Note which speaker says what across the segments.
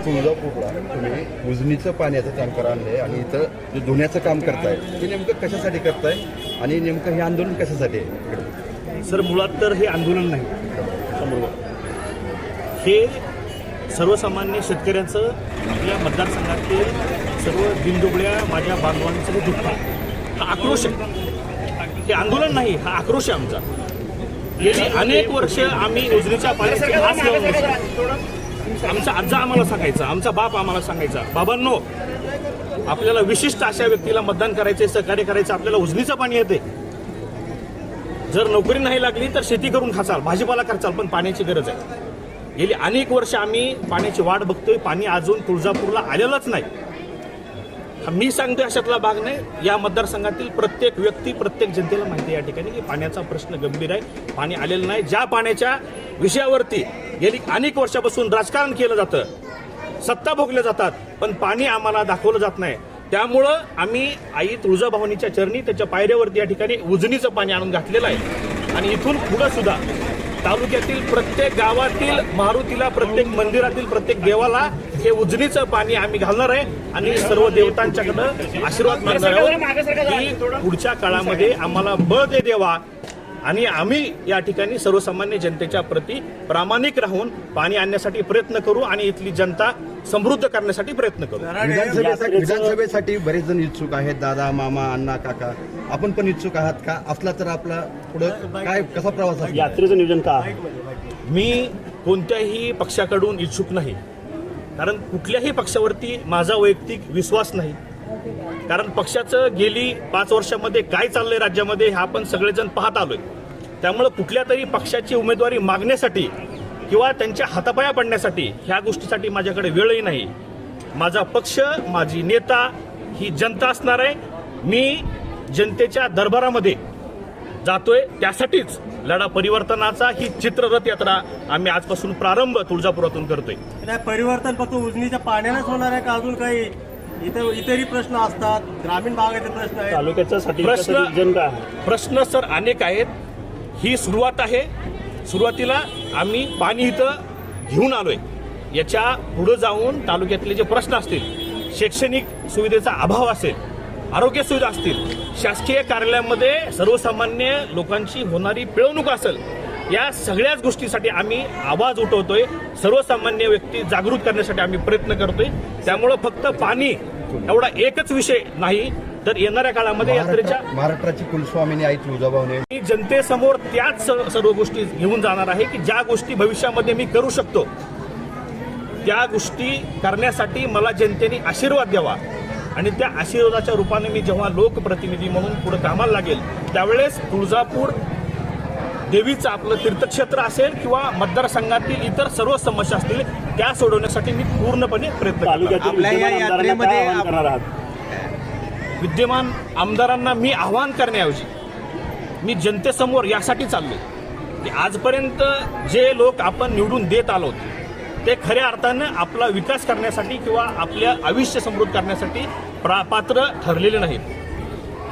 Speaker 1: तुळजापूरला तुम्ही उजनीचं पाण्याचं टँकर आणलंय आणि इथं जे धुण्याचं काम करताय ते नेमकं कशासाठी करताय आणि नेमकं हे आंदोलन कशासाठी आहे?
Speaker 2: सर मुळात तर हे आंदोलन नाही, हे सर्वसामान्य शेतकऱ्यांचं आपल्या मतदारसंघातील सर्व दिनदुबळ्या माझ्या बांधवांचं हे दुःख आहे, हा आक्रोश आहे. हे आंदोलन नाही, हा आक्रोश आहे आमचा. गेली अनेक वर्ष आम्ही उजनीच्या पाण्याची आस लावून बसलो. आमचा आजा आम्हाला सांगायचा, आमचा बाप आम्हाला सांगायचा, बाबांनो आपल्याला विशिष्ट अशा व्यक्तीला मतदान करायचे, सहकार्य करायचं, आपल्याला उजनीचं पाणी येते. जर नोकरी नाही लागली तर शेती करून खाचाल, भाजीपाला करचाल, पण पाण्याची गरज आहे. गेली अनेक वर्ष आम्ही पाण्याची वाट बघतोय, पाणी अजून तुळजापूरला आलेलंच नाही. मी सांगतोय अशातला भाग नाही. या मतदारसंघातील प्रत्येक व्यक्ती, प्रत्येक जनतेला माहिती आहे या ठिकाणी की पाण्याचा प्रश्न गंभीर आहे, पाणी आलेलं नाही. ज्या पाण्याच्या विषयावरती गेली अनेक वर्षापासून राजकारण केलं जातं, सत्ता भोगल्या जातात, पण पाणी आम्हाला दाखवलं जात नाही. त्यामुळं आम्ही आई तुळजाभवानीच्या चरणी, त्याच्या पायऱ्यावरती या ठिकाणी उजनीचं पाणी आणून घातलेलं आहे. आणि इथून पुढं सुद्धा तालुक्यातील प्रत्येक गावातील मारुतीला, प्रत्येक मंदिरातील प्रत्येक देवाला हे उजनीचं पाणी आम्ही घालणार आहे आणि सर्व देवतांच्याकडं आशीर्वाद मागणार आहोत की पुढच्या काळामध्ये आम्हाला बळ दे देवा आणि आम्ही या ठिकाणी सर्वसामान्य जनतेच्या प्रती प्रामाणिक राहून पाणी आणण्यासाठी प्रयत्न करू आणि इथली जनता समृद्ध करण्यासाठी प्रयत्न करू.
Speaker 1: विधानसभेसाठी बरेच जण इच्छुक आहेत, दादा, मामा, अण्णा, काका. आपण पण इच्छुक आहात का? असला तर आपला पुढं काय कसा प्रवास आहे?
Speaker 2: यात्रेचं नियोजन का? मी कोणत्याही पक्षाकडून इच्छुक नाही, कारण कुठल्याही पक्षावरती माझा वैयक्तिक विश्वास नाही. कारण पक्षाचं गेली 5 वर्षामध्ये काय चाललंय राज्यामध्ये हे आपण सगळेजण पाहत आलोय. त्यामुळे कुठल्या तरी पक्षाची उमेदवारी मागण्यासाठी किंवा त्यांच्या हातापाया पडण्यासाठी ह्या गोष्टीसाठी माझ्याकडे वेळही नाही. माझा पक्ष, माझी नेता ही जनता असणार आहे. मी जनतेच्या दरबारामध्ये जातोय, त्यासाठीच लढा परिवर्तनाचा ही चित्ररथ यात्रा आम्ही आजपासून प्रारंभ तुळजापुरातून करतोय.
Speaker 3: परिवर्तन फक्त उजनीच्या पाण्यानेच होणार आहे का अजून काही इतरही प्रश्न असतात? ग्रामीण भागाचे प्रश्न आहेत,
Speaker 2: तालुक्याचा प्रश्न सर अनेक आहेत. ही सुरुवात आहे. सुरुवातीला आम्ही पाणी इथं घेऊन आलोय. याच्या पुढे जाऊन तालुक्यातले जे प्रश्न असतील, शैक्षणिक सुविधेचा अभाव असेल, आरोग्य सुविधा असतील, शासकीय कार्यालयामध्ये सर्वसामान्य लोकांची होणारी पिळवणूक असेल, या सगळ्याच गोष्टीसाठी आम्ही आवाज उठवतोय. सर्वसामान्य व्यक्ती जागृत करण्यासाठी आम्ही प्रयत्न करतोय. त्यामुळं फक्त पाणी एवढा एकच विषय नाही, तर येणाऱ्या काळामध्ये यात्रेच्या
Speaker 1: महाराष्ट्राची कुलस्वामिनी आई तुळजाभवानी
Speaker 2: जनतेसमोर त्याच सर्व गोष्टी घेऊन जाणार आहे की ज्या गोष्टी भविष्यामध्ये मी करू शकतो, त्या गोष्टी करण्यासाठी मला जनतेने आशीर्वाद द्यावा आणि त्या आशीर्वादाच्या रूपाने मी जेव्हा लोकप्रतिनिधी म्हणून पुढे कामाला लागेल, त्यावेळेस तुळजापूर देवीचं आपलं तीर्थक्षेत्र असेल किंवा मतदारसंघातील इतर सर्व समस्या असतील त्या सोडवण्यासाठी मी पूर्णपणे प्रयत्न करणार. विद्यमान आमदारांना मी आवाहन करण्याऐवजी मी जनतेसमोर यासाठी चाललोय की आजपर्यंत जे लोक आपण निवडून देत आलो ते खऱ्या अर्थानं आपला विकास करण्यासाठी किंवा आपल्या आयुष्य समृद्ध करण्यासाठी पात्र ठरलेले नाहीत.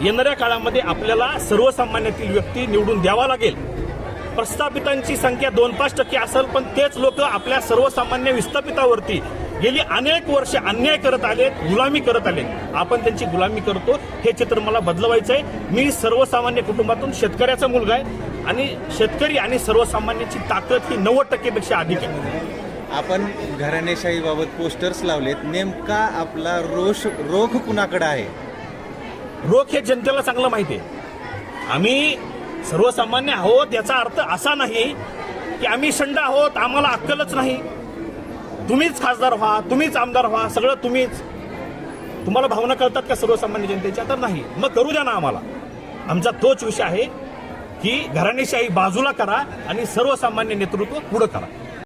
Speaker 2: येणाऱ्या काळामध्ये आपल्याला सर्वसामान्यातील व्यक्ती निवडून द्यावा लागेल. प्रस्थापितांची संख्या 2-5% असेल, पण तेच लोक आपल्या सर्वसामान्य विस्थापितावरती गेली अनेक वर्ष अन्याय करत आलेत, गुलामी करत आलेत. आपण त्यांची गुलामी करतो, हे चित्र मला बदलवायचं आहे. मी सर्वसामान्य कुटुंबातून शेतकऱ्याचा मुलगा आहे आणि शेतकरी आणि सर्वसामान्याची ताकद ही 90% पेक्षा अधिक आहे.
Speaker 4: आपण घराणेशाहीबाबत पोस्टर्स लावलेत, नेमका आपला रोख कुणाकडे आहे?
Speaker 2: रोख हे जनतेला चांगलं माहिती आहे. आम्ही सर्वसामान्य आहोत याचा अर्थ असा नाही की आम्ही शंड आहोत, आम्हाला अक्कलच नाही. तुम्हीच खासदार व्हा, तुम्हीच आमदार व्हा, सगळं तुम्हीच. तुम्हाला भावना कळतात का सर्वसामान्य जनतेच्या? तर नाही. मग करू द्या ना आम्हाला. आमचा तोच विषय आहे की घराणेशाही बाजूला करा आणि सर्वसामान्य नेतृत्व पुढे करा.